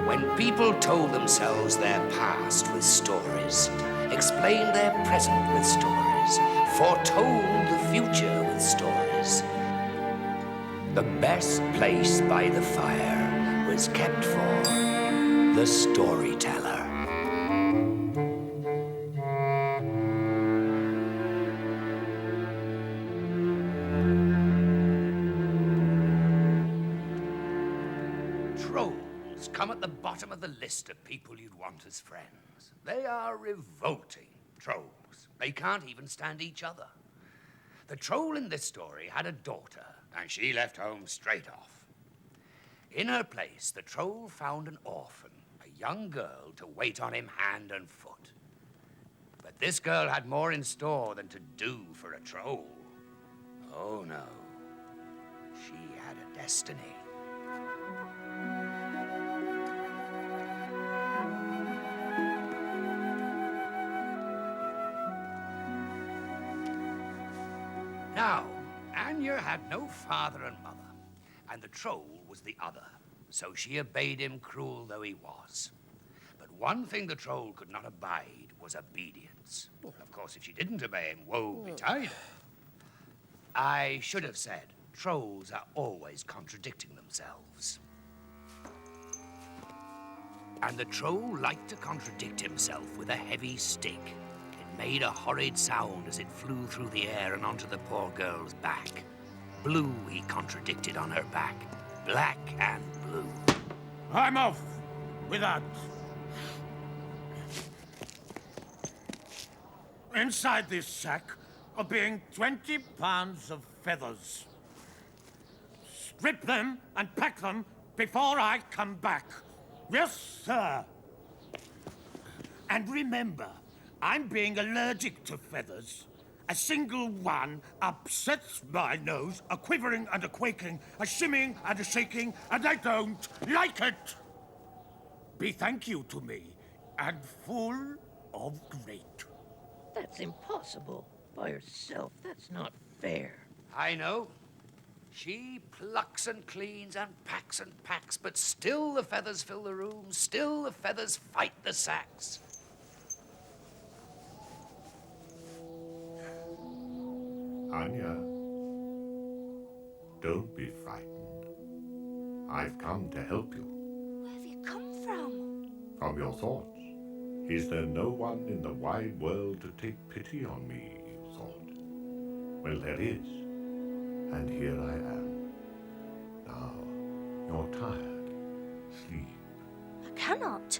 When people told themselves their past with stories, explained their present with stories, foretold the future with stories, the best place by the fire was kept for the storyteller. Trolls come at the bottom of the list of people you'd want as friends. They are revolting, trolls. They can't even stand each other. The troll in this story had a daughter, and she left home straight off. In her place, the troll found an orphan, a young girl to wait on him hand and foot. But this girl had more in store than to do for a troll. Oh, no. She had a destiny. Now, Anya had no father and mother, and the troll was the other, so she obeyed him, cruel though he was. But one thing the troll could not abide was obedience. Of course, if she didn't obey him, woe betide her. I should have said, trolls are always contradicting themselves. And the troll liked to contradict himself with a heavy stick. Made a horrid sound as it flew through the air and onto the poor girl's back. Blue he contradicted on her back, black and blue. I'm off with that. Inside this sack are being 20 pounds of feathers. Strip them and pack them before I come back. Yes, sir. And remember, I'm being allergic to feathers. A single one upsets my nose, a quivering and a quaking, a shimmying and a shaking, and I don't like it. Be thank you to me, and full of great. That's impossible. By herself, that's not fair. I know. She plucks and cleans and packs, but still the feathers fill the room, still the feathers fight the sacks. Anya, don't be frightened. I've come to help you. Where have you come from? From your thoughts. Is there no one in the wide world to take pity on me, you thought? Well, there is. And here I am. Now, you're tired. Sleep. I cannot.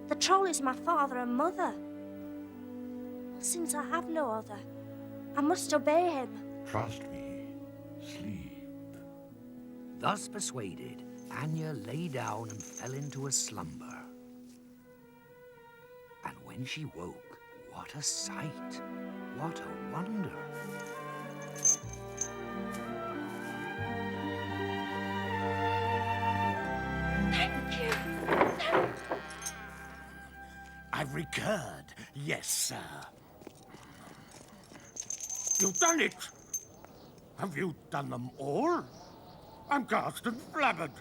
The troll is my father and mother. Since I have no other, I must obey him. Trust me. Sleep. Thus persuaded, Anya lay down and fell into a slumber. And when she woke, what a sight! What a wonder! Thank you. I've recurred, yes, sir. You've done it! Have you done them all? I'm gassed and flabbered.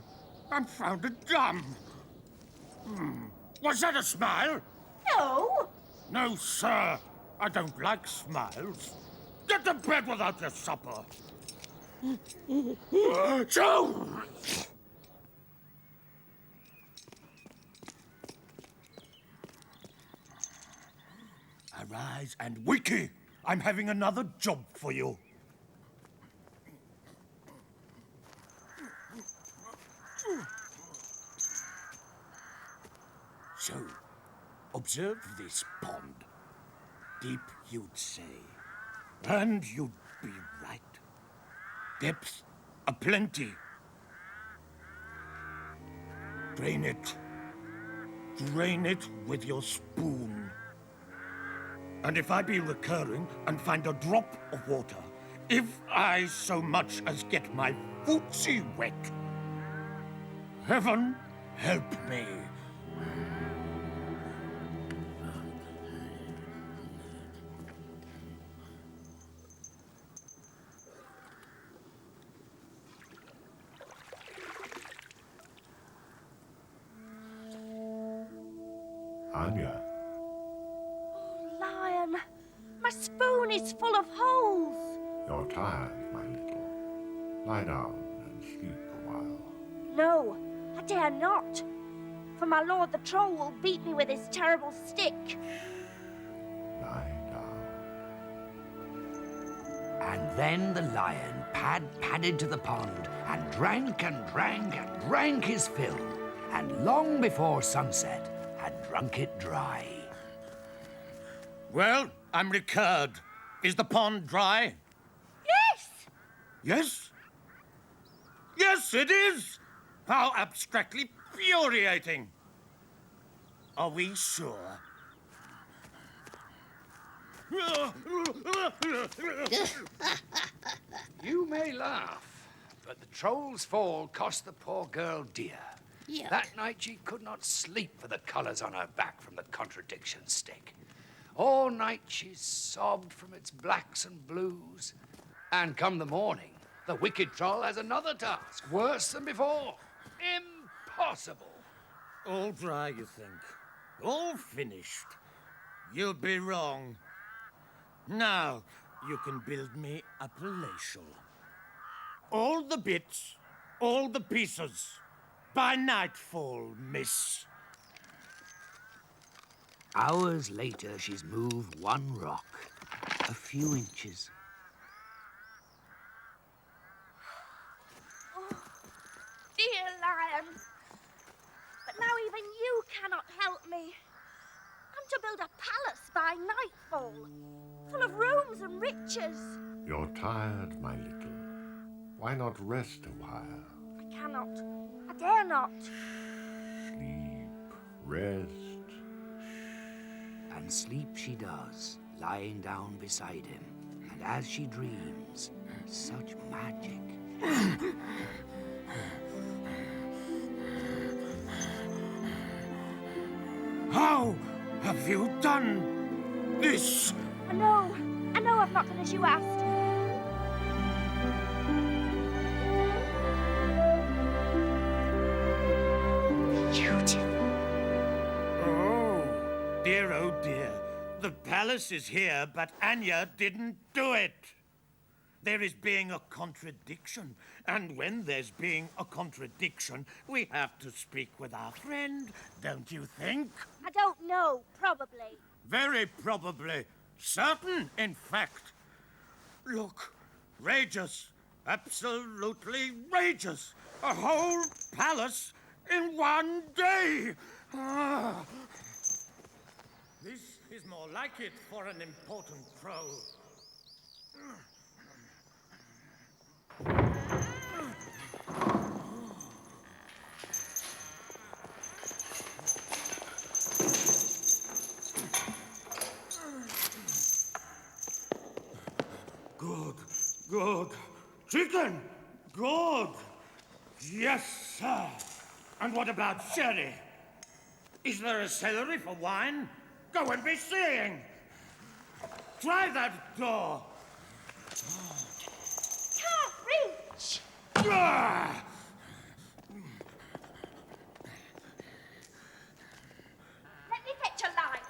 I'm founded dumb. Was that a smile? No. No, sir. I don't like smiles. Get to bed without your supper. Joe! Arise and wiki! I'm having another job for you. So, observe this pond. Deep, you'd say. And you'd be right. Depth aplenty. Drain it. Drain it with your spoon. And if I be recurring and find a drop of water, if I so much as get my footsie wet, heaven help me. Anya. Oh, Lion, my spoon is full of holes. You're tired, my little. Lie down and sleep a while. No, I dare not. For my lord the troll will beat me with his terrible stick. Lie down. And then the lion padded to the pond and drank and drank and drank his fill, and long before sunset had drunk it dry. Well, I'm recurred. Is the pond dry? Yes! Yes? Yes, it is! How abstractly infuriating! Are we sure? You may laugh, but the troll's fall cost the poor girl dear. Yuck. That night she could not sleep for the colours on her back from the contradiction stick. All night she sobbed from its blacks and blues. And come the morning, the wicked troll has another task, worse than before. Impossible. All dry, you think? All finished? You'll be wrong. Now, you can build me a palatial. All the bits, all the pieces. By nightfall, miss. Hours later, she's moved one rock, a few inches. Oh, dear Lion. But now even you cannot help me. I'm to build a palace by nightfall, full of rooms and riches. You're tired, my little. Why not rest a while? I cannot. I dare not. Sleep, rest. And sleep she does, lying down beside him. And as she dreams, such magic. How have you done this? I know I've not done as you asked. Beautiful. Oh dear. The palace is here, but Anya didn't do it. There is being a contradiction, and when there's being a contradiction, we have to speak with our friend, don't you think? I don't know, probably. Very probably. Certain, in fact. Look, rageous. Absolutely rageous. A whole palace in one day. Ah. This is more like it for an important troll. Good. Chicken! Good! Yes, sir. And what about sherry? Is there a celery for wine? Go and be seeing! Try that door! Can't reach! Ah! Let me fetch a line.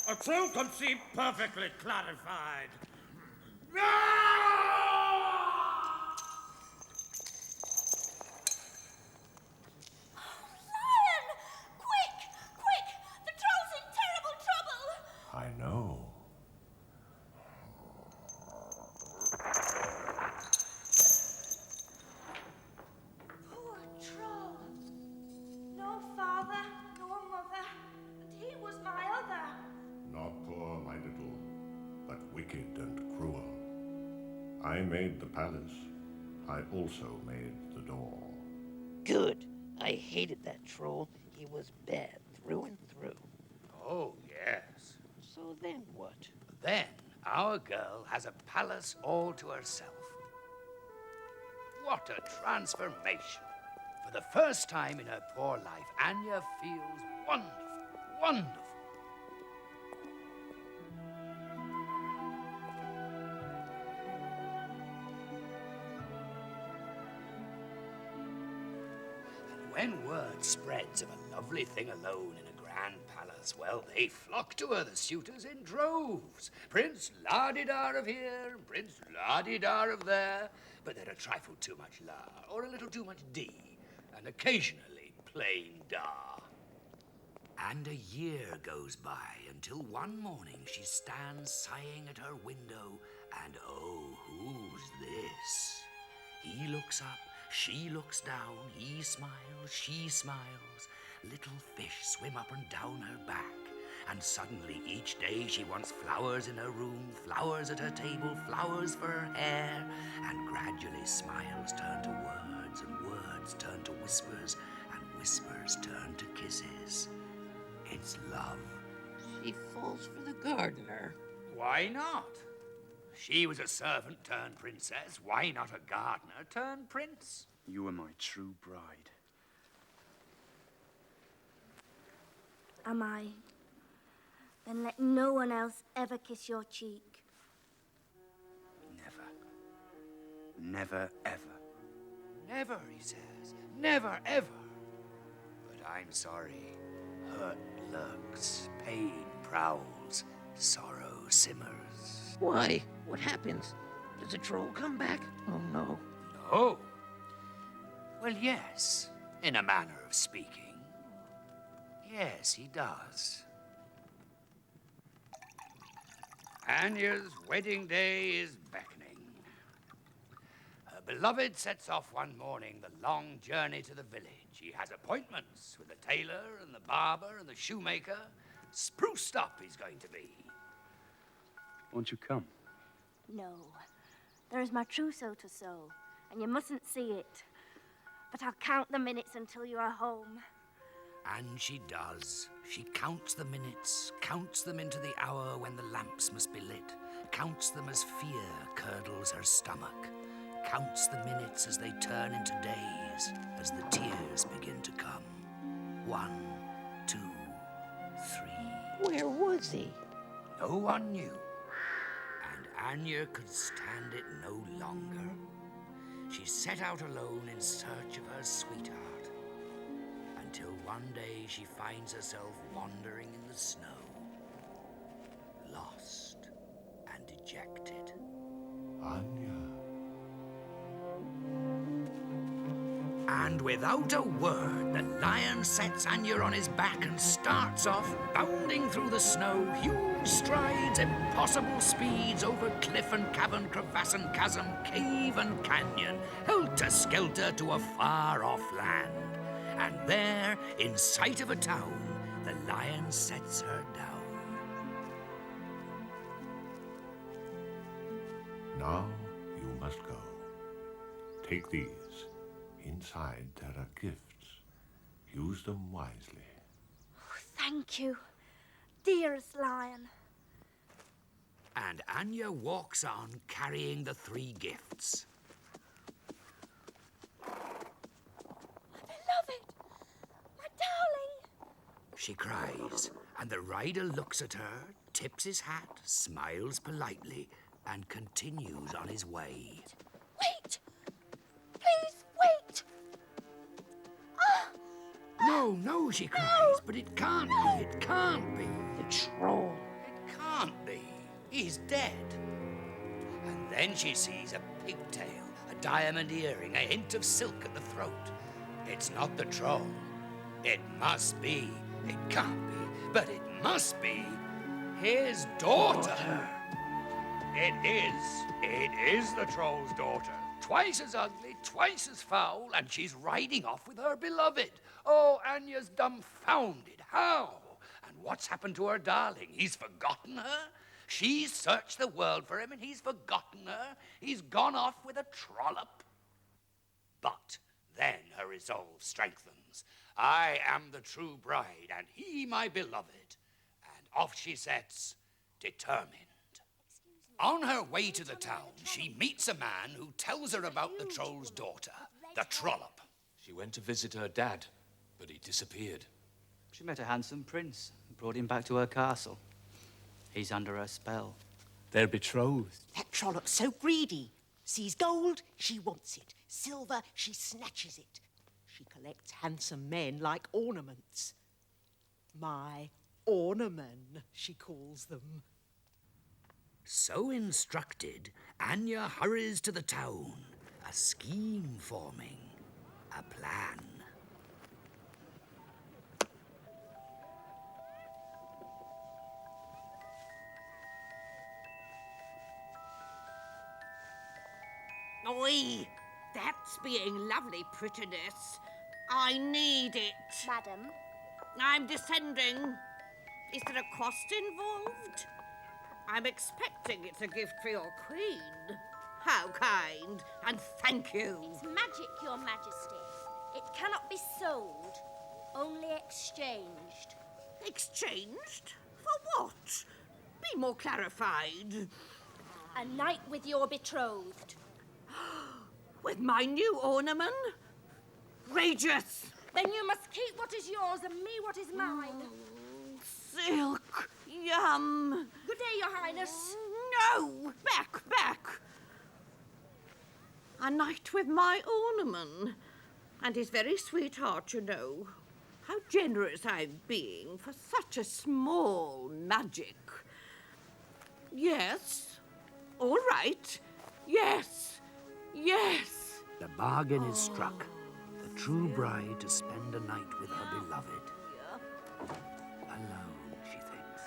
A true conceit perfectly clarified. Lion! Quick! Quick! The troll's in terrible trouble! I know. Poor troll. No father, nor mother, and he was my other. Not poor, my little, but wicked and cruel. I made the palace. I also made the door. Good. I hated that troll. He was bad through and through. Oh, yes. So then what? Then our girl has a palace all to herself. What a transformation. For the first time in her poor life, Anya feels wonderful, wonderful. And when word spreads of a lovely thing alone in a and palace, well, they flock to her, the suitors, in droves. Prince la-di-da of here, Prince la-di-da of there, but they're a trifle too much la, or a little too much d, and occasionally plain da. And a year goes by until one morning she stands sighing at her window, and oh, who's this? He looks up, she looks down, he smiles, she smiles. Little fish swim up and down her back, and suddenly each day she wants flowers in her room, flowers at her table, flowers for her hair, and gradually smiles turn to words, and words turn to whispers, and whispers turn to kisses. It's love. She falls for the gardener. Why not? She was a servant turned princess. Why not a gardener turned prince? You are my true bride. Am I? Then let no one else ever kiss your cheek. Never. Never, ever. Never, he says. Never, ever. But I'm sorry. Hurt lurks, pain prowls, sorrow simmers. Why? What happens? Does the troll come back? Oh, no. No. Well, yes, in a manner of speaking. Yes, he does. Anya's wedding day is beckoning. Her beloved sets off one morning the long journey to the village. He has appointments with the tailor and the barber and the shoemaker. Spruced up he's going to be. Won't you come? No. There is my trousseau to sew, and you mustn't see it. But I'll count the minutes until you are home. And she does. She counts the minutes, counts them into the hour when the lamps must be lit, counts them as fear curdles her stomach, counts the minutes as they turn into days, as the tears begin to come. 1, 2, 3. Where was he? No one knew. And Anya could stand it no longer. She set out alone in search of her sweetheart, until one day she finds herself wandering in the snow, lost and dejected. Anya. And without a word, the lion sets Anya on his back and starts off, bounding through the snow, huge strides, impossible speeds, over cliff and cavern, crevasse and chasm, cave and canyon, helter-skelter to a far-off land. And there, in sight of a town, the lion sets her down. Now you must go. Take these. Inside there are gifts. Use them wisely. Oh, thank you, dearest lion. And Anya walks on, carrying the 3 gifts. She cries, and the rider looks at her, tips his hat, smiles politely, and continues on his way. Wait! Please, wait! No, she cries, but it can't be, it can't be. The troll. It can't be. He's dead. And then she sees a pigtail, a diamond earring, a hint of silk at the throat. It's not the troll. It must be. It can't be, but it must be his daughter. It is the troll's daughter. Twice as ugly, twice as foul, and she's riding off with her beloved. Oh, Anya's dumbfounded. How? And what's happened to her darling? He's forgotten her? She's searched the world for him, and he's forgotten her. He's gone off with a trollop. But then her resolve strengthens. I am the true bride, and he my beloved. And off she sets, determined. On her way to the town, she meets a man who tells her about the troll's daughter, the trollop. She went to visit her dad, but he disappeared. She met a handsome prince and brought him back to her castle. He's under her spell. They're betrothed. That trollop's so greedy. Sees gold, she wants it. Silver, she snatches it. She collects handsome men like ornaments. My ornament, she calls them. So instructed, Anya hurries to the town, a scheme forming, a plan. Oi! That's being lovely, prettiness. I need it. Madam, I'm descending. Is there a cost involved? I'm expecting it's a gift for your queen. How kind, and thank you. it's magic, Your Majesty. It cannot be sold, only exchanged. Exchanged? For what? Be more clarified. A night with your betrothed. With my new ornament? Outrageous! Then you must keep what is yours and me what is mine. Silk! Yum! Good day, Your Highness. No! Back, back! A night with my ornament. And his very sweetheart, you know. How generous I'm being for such a small magic. Yes. All right. Yes. Yes. The bargain is struck. The true bride to spend a night with her beloved. Alone, she thinks.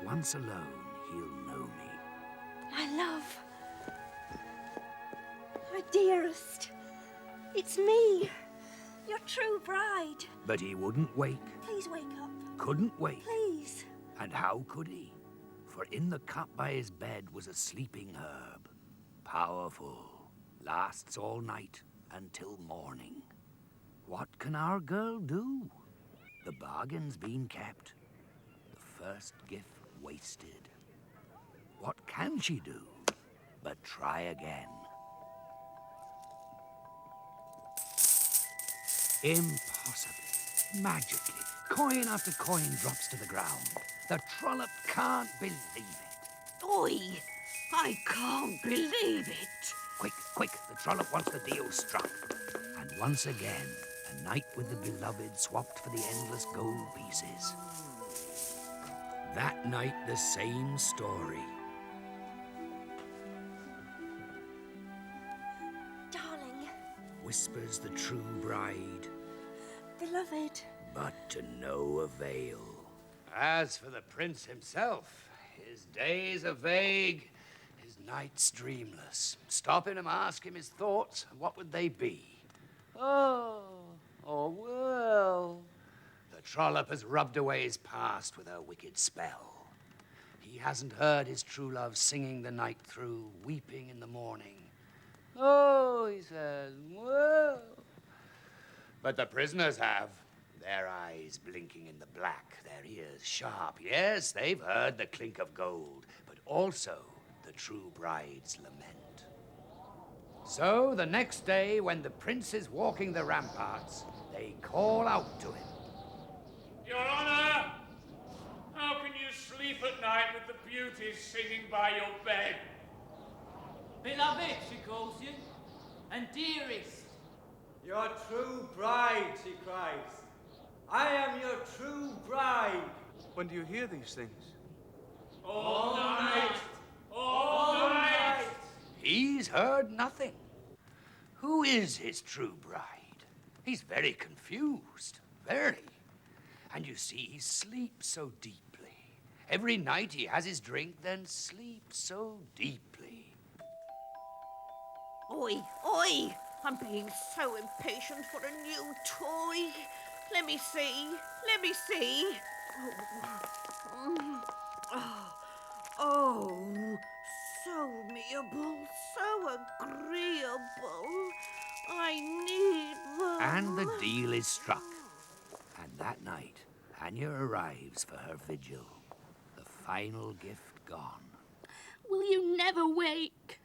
Once alone, he'll know me. My love. My dearest. It's me, your true bride. But he wouldn't wake, Please wake up. couldn't wake. Please. And how could he? For in the cup by his bed was a sleeping herb. Powerful, lasts all night until morning. What can our girl do? The bargain's been kept. The first gift wasted. What can she do but try again? Impossibly, magically, coin after coin drops to the ground. The trollop can't believe it. Oi! I can't believe it. Quick, quick, the trollop wants the deal struck. And once again, a night with the beloved swapped for the endless gold pieces. That night, the same story. Darling, Whispers the true bride, beloved. but to no avail. As for the prince himself, his days are vague, his nights dreamless. Stop him and ask him his thoughts, and what would they be? Oh, well. The trollop has rubbed away his past with her wicked spell. He hasn't heard his true love singing the night through, weeping in the morning. Oh, he says, well. But the prisoners have. Their eyes blinking in the black, their ears sharp. Yes, they've heard the clink of gold, but also the true bride's lament. So the next day, when the prince is walking the ramparts, they call out to him. Your Honor, how can you sleep at night with the beauties singing by your bed? Beloved, she calls you, and dearest. Your true bride, she cries. I am your true bride. When do you hear these things? All night! All night! He's heard nothing. Who is his true bride? He's very confused, very. And you see, he sleeps so deeply. Every night he has his drink, then sleeps so deeply. Oi, oi! I'm being so impatient for a new toy. Let me see. Let me see. Oh, so amiable, so agreeable. I need them. And the deal is struck. And that night, Anya arrives for her vigil. The final gift gone. Will you never wake?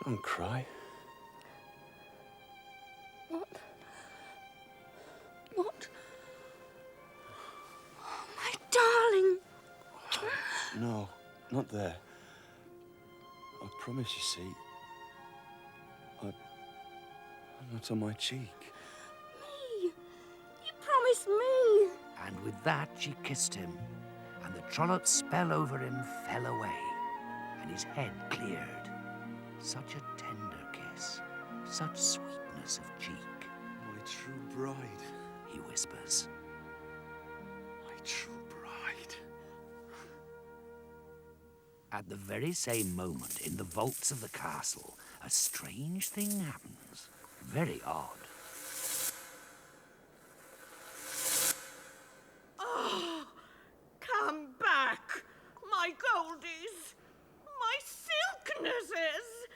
Don't cry. What? What? Oh, my darling. No, not there. I promise, you see. Not on my cheek. Me! You promised me! And with that, she kissed him, and the trollop's spell over him fell away, and his head cleared. Such a tender kiss, such sweetness of cheek. My true bride. He whispers. My true bride. At the very same moment, in the vaults of the castle, a strange thing happens. Very odd. Oh, come back, my goldies, my silknesses,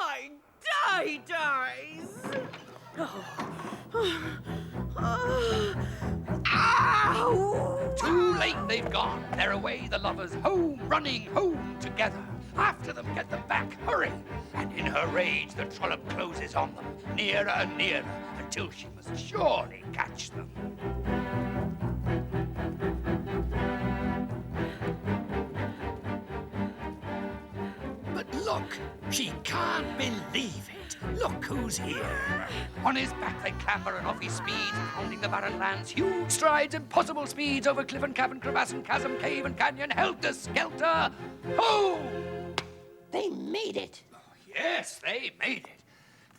my die-dies. Ow! Too late, they've gone. They're away, the lovers. Home, running home together. After them, get them back, hurry. And in her rage, the trollop closes on them, nearer and nearer, until she must surely catch them. But look, she can't believe it. Look who's here. On his back they clamber, and off he speeds, pounding the barren lands, huge strides, impossible speeds, over cliff and cavern, crevasse and chasm, cave and canyon, helter-skelter. Ho! They made it. Oh, yes, they made it.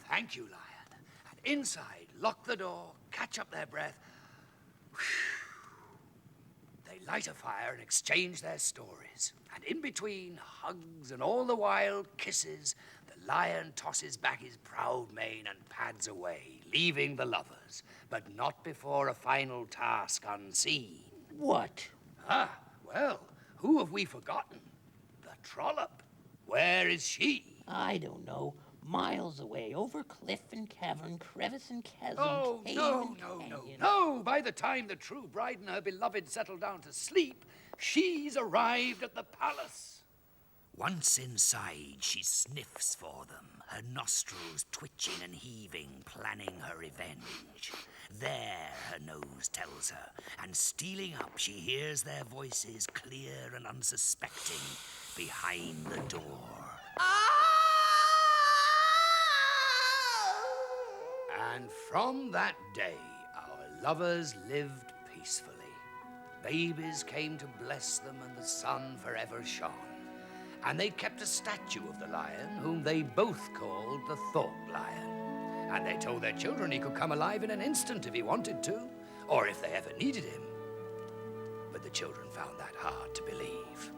Thank you, Lion. And inside, lock the door, catch up their breath. They light a fire and exchange their stories. And in between hugs and all the while kisses, the lion tosses back his proud mane and pads away, leaving the lovers, but not before a final task unseen. What? Ah, well, who have we forgotten? The trollop. Where is she? I don't know. Miles away, over cliff and cavern, crevice and chasm, Oh, cave no, and no, no, canyon. no. By the time the true bride and her beloved settle down to sleep, she's arrived at the palace. Once inside, she sniffs for them, her nostrils twitching and heaving, planning her revenge. There, her nose tells her, and stealing up, she hears their voices clear and unsuspecting behind the door. And from that day, our lovers lived peacefully. Babies came to bless them, and the sun forever shone. And they kept a statue of the lion, whom they both called the Thought Lion. And they told their children he could come alive in an instant if he wanted to, or if they ever needed him. But the children found that hard to believe.